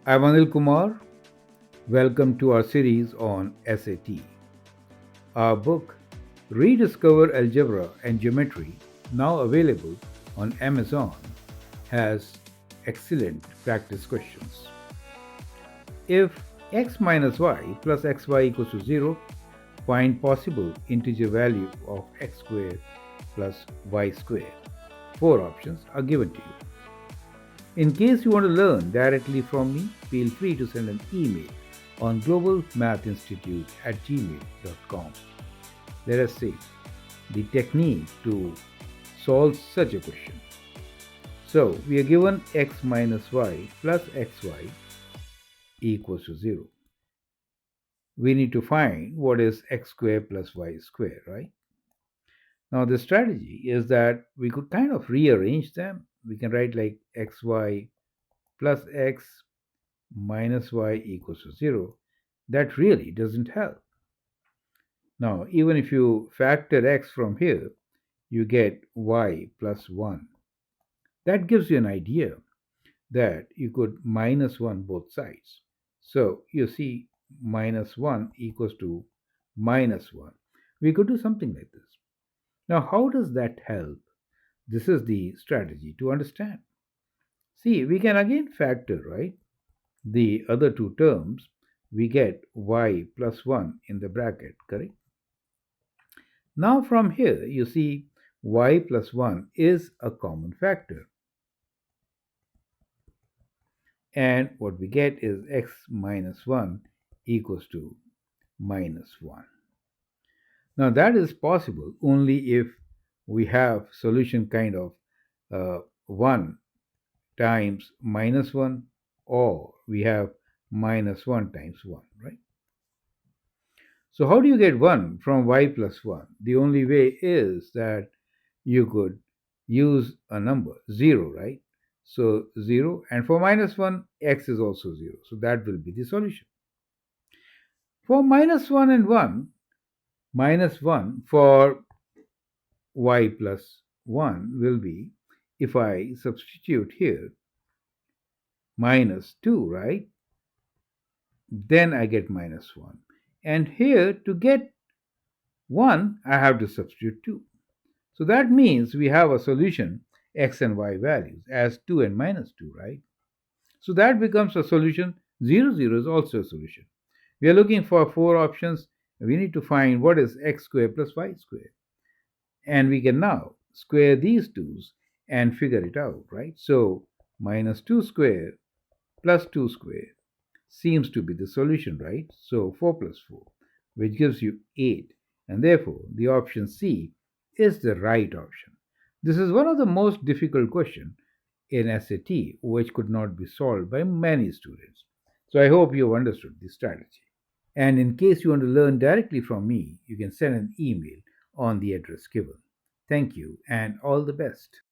I'm Anil Kumar. Welcome to our series on SAT. Our book, Rediscover Algebra and Geometry, now available on Amazon, has excellent practice questions. If x minus y plus xy equals to 0, find possible integer value of x squared plus y squared. Four options are given to you. In case you want to learn directly from me, feel free to send an email on globalmathinstitute@gmail.com. Let us see the technique to solve such a question. So we are given x minus y plus xy equals to 0. We need to find what is x squared plus y squared, right? Now the strategy is that we could kind of rearrange them. We can write like xy plus x minus y equals to 0. That really doesn't help. Now, even if you factor x from here, you get y plus 1. That gives you an idea that you could minus 1 both sides. So you see minus 1 equals to minus 1. We could do something like this. Now, how does that help? This is the strategy to understand. See, we can again factor, right? The other two terms, we get y plus 1 in the bracket, correct? Now from here, you see y plus 1 is a common factor. And what we get is x minus 1 equals to minus 1. Now that is possible only if we have solution kind of 1 times minus 1, or we have minus 1 times 1, right? So how do you get 1 from y plus 1? The only way is that you could use a number, 0, right? So 0, and for minus 1, x is also 0. So that will be the solution. For minus 1 and 1, minus 1 for y plus 1 will be, if I substitute here, minus 2, right? Then I get minus 1. And here, to get 1, I have to substitute 2. So that means we have a solution x and y values as 2 and minus 2, right? So that becomes a solution. 0, 0 is also a solution. We are looking for four options. We need to find what is x squared plus y squared. And we can now square these twos and figure it out, right? So minus 2 squared plus 2 squared seems to be the solution, right? So 4 plus 4, which gives you 8. And therefore, the option C is the right option. This is one of the most difficult questions in SAT, which could not be solved by many students. So I hope you have understood this strategy. And in case you want to learn directly from me, you can send an email on the address given. Thank you and all the best.